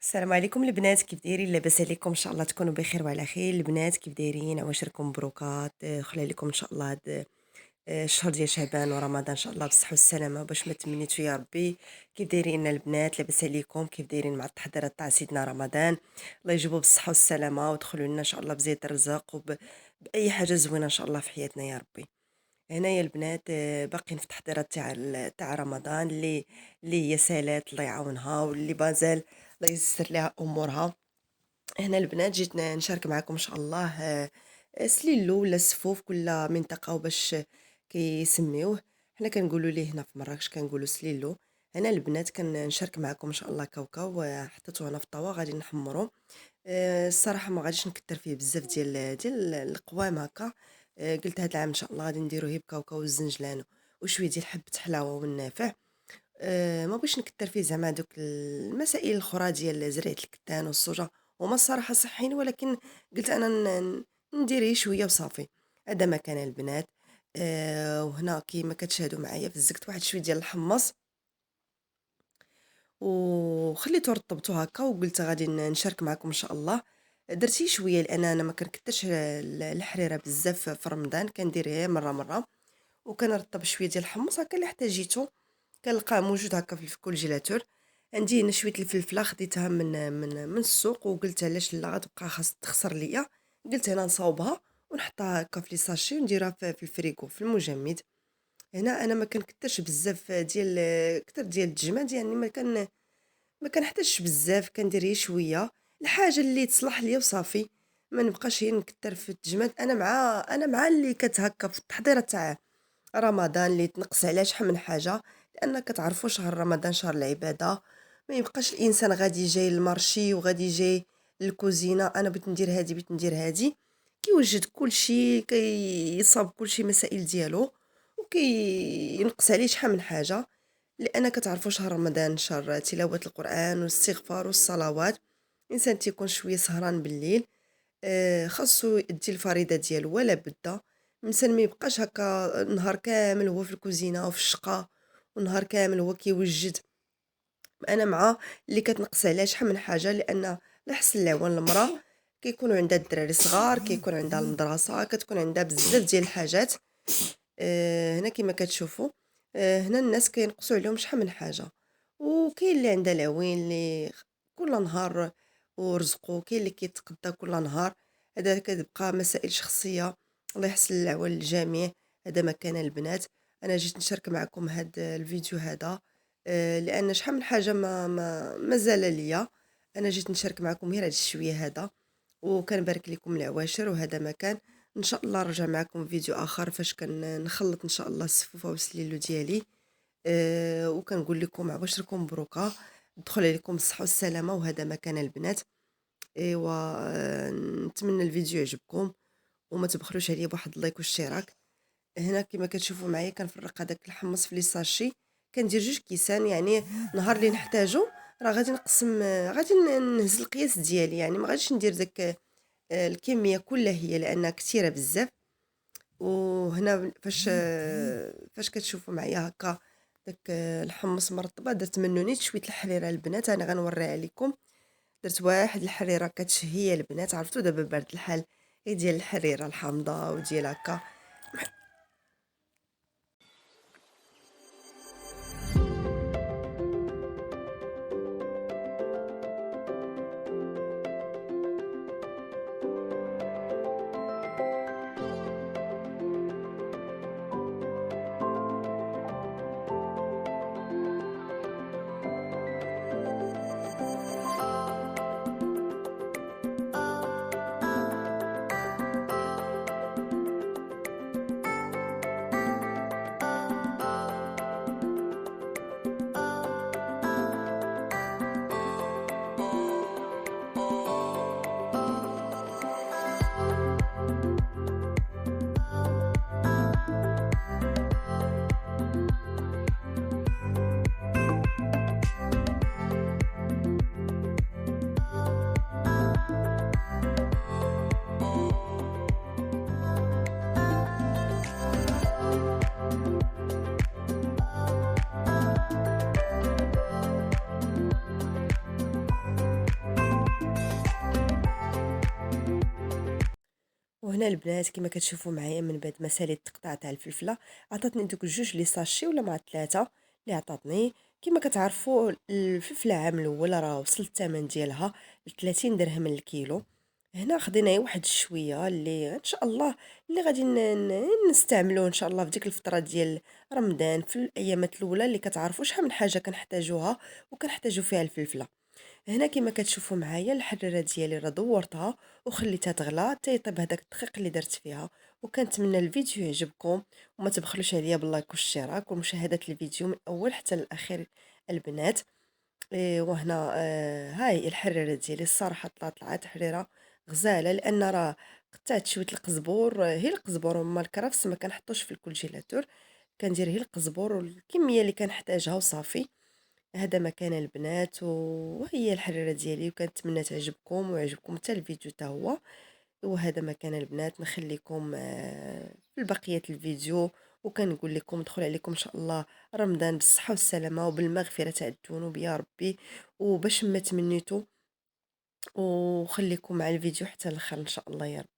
السلام عليكم البنات، كيف دايرين؟ لاباس عليكم؟ ان شاء الله تكونوا بخير وعلى خير. البنات كيف دايرين؟ عواشركم مبروكات. خلي لكم ان شاء الله هاد الشهر ديال شعبان ورمضان ان شاء الله بالصحه والسلامه باش ما تمنيتو يا ربي. كيف دايرين البنات؟ لاباس عليكم؟ كيف دايرين مع التحضيرات تاع سيدنا رمضان؟ الله يجيبو بالصحه والسلامه ويدخلوا لنا ان شاء الله بزيت الرزق باي حاجه زوينه ان شاء الله في حياتنا يا ربي. هنايا البنات باقيين في التحضيرات تاع رمضان اللي هي سالات الله يعاونها، واللي بازال الله ييسر لها امورها. هنا البنات جيت نشارك معكم ان شاء الله سليلو ولا السفوف كل منطقه وباش كيسميوه. حنا كنقولوا ليه هنا في مراكش كنقولوا سليلو. هنا البنات كنشارك معكم ان شاء الله كاوكاو، حطيته هنا في الطاوه غادي نحمرو. الصراحه ما غاديش نكتر فيه بزاف ديال القوام هكا. قلت هذا العام ان شاء الله غادي نديروه بكاوكاو والزنجلان وشويه ديال حبه حلاوه والنافع. ما بغيتش نكتر فيه زعما دوك المسائل الأخرى ديال زريعة الكتان والصوجا، هما الصراحة صحيين، ولكن قلت أنا ندير شوية وصافي. هذا مكان البنات. وهنا كيما كتشاهدوا معايا فزقت واحد شوية ديال الحمص وخليته رطبته هكا، وقلت غادي نشارك معكم ان شاء الله. درتي شويه لان انا ما كنكترش الحريره بزاف في رمضان، كندير غير مره مره، وكنرطب شويه ديال الحمص هكا اللي احتاجيته كنلقاه موجود هكا في الكونجيلاتور. عندي هنا شويه الفلفله خديتها من السوق، وقلت علاش لا غتبقى خاص تخسر ليا. قلت هنا نصاوبها ونحطها هكا في لي ساشي ونديرها في الفريكو في المجمد. هنا انا ما كنكترش بزاف ديال كتر ديال الدجماد، يعني ما كنحتاجش بزاف، كندير غير شويه الحاجه اللي تصلح ليا وصافي. ما نبقاش غير نكتر في التجماد. انا مع اللي كتهكا في التحضيره تاع رمضان اللي تنقص عليها شحال من حاجه، لان كتعرفوا شهر رمضان شهر العباده. ما يبقاش الانسان غادي جاي للمارشي وغادي جاي للكوزينه، انا بغيت ندير هادي بغيت ندير هادي. كيوجد كلشي كيصاب كلشي مسائل ديالو وكينقص عليه شحال من حاجه. لان كتعرفوا شهر رمضان شهر تلاوه القران والاستغفار والصلوات. الانسان تيكون شويه سهران بالليل، خاصو يدي الفريضه ديالو ولا بدا. الانسان ما يبقاش هكا نهار كامل هو في الكوزينه وفي الشقه، ونهار كامل هو كيوجد. انا مع اللي كتنقص عليها شحال من حاجه، لان لحسن العوان المراه كيكونوا عندها الدراري صغار، كيكون عندها المدرسه، كتكون عندها بزاف ديال الحاجات. هنا كما كتشوفوا، هنا الناس كينقصوا عليهم شحال من حاجه. وكاين اللي عندها العوين اللي كل نهار ورزقه، كاين اللي كيتقضى كل نهار. هذا كتبقى مسائل شخصيه. الله يحسن العوان للجميع. هذا مكان البنات. انا جيت نشارك معكم هذا الفيديو هذا، لان شحال من حاجه ما زال ليا. انا جيت نشارك معكم غير هذا الشويه هذا، وكنبارك لكم العواشر. وهذا مكان ان شاء الله نرجع معكم في فيديو اخر فاش كنخلط ان شاء الله السفوفه والسليلو ديالي. وكنقول لكم عواشركم مبروكه، دخل عليكم الصحه والسلامه. وهذا مكان البنات. ايوا نتمنى الفيديو يعجبكم، وما تبخلوش عليا بواحد اللايك والاشتراك. هنا كما كتشوفوا معايا كنفرق هذاك الحمص في لي ساشي، كندير جوج كيسان، يعني نهار اللي نحتاجو راه غادي نقسم، غادي نهز القياس ديالي، يعني ما غاديش ندير داك الكميه كلها هي لانها كثيره بزاف. وهنا فاش كتشوفوا معايا هكا داك الحمص مرطبه، درت منه نيت شويه الحريره البنات، انا غنوريها لكم. درت واحد الحريره كتشهيه البنات، عرفتوا دابا بارد الحال هي ديال الحريره الحامضه وديال هكا. وهنا البنات كما كتشوفوا معايا من بعد ما ساليت التقطاع تاع الفلفله، عطاتني دوك جوج لي ساشي ولا مع 3 اللي عطاتني. كما كتعرفوا الفلفله عام الاول راه وصل الثمن ديالها ل30 درهم للكيلو. هنا خدينا غير واحد الشويه اللي ان شاء الله اللي غادي نستعملوه ان شاء الله في ديك الفتره ديال رمضان، في الايامات الاولى اللي كتعرفوا شحال من حاجه كنحتاجوها وكنحتاجوا فيها الفلفله. هنا كما كتشوفوا معايا الحريره ديالي راه دورتها وخليتها تغلى حتى يطيب هذاك الدقيق اللي درت فيها. وكنتمنى الفيديو يعجبكم وما تبخلوش عليا باللايك والاشتراك ومشاهده الفيديو من الاول حتى للاخير البنات. وهنا هاي الحريره ديالي الصراحه طلعت حريره غزاله، لان راه قطعت شويه القزبور، هي القزبور وما الكرفس ما كنحطوش في الكونجيلاتور، كندير هي القزبور والكميه اللي كنحتاجها وصافي. هذا مكان البنات وهي الحريرة ديالي، وكنتمنى تعجبكم ويعجبكم حتى الفيديو حتى هو. وهذا مكان البنات نخليكم في بقية الفيديو، وكنقول لكم دخل عليكم ان شاء الله رمضان بالصحة والسلامة وبالمغفرة تاع الذنوب يا ربي، وباش ما تمنيتوا، وخليكم مع الفيديو حتى الاخر ان شاء الله يا رب.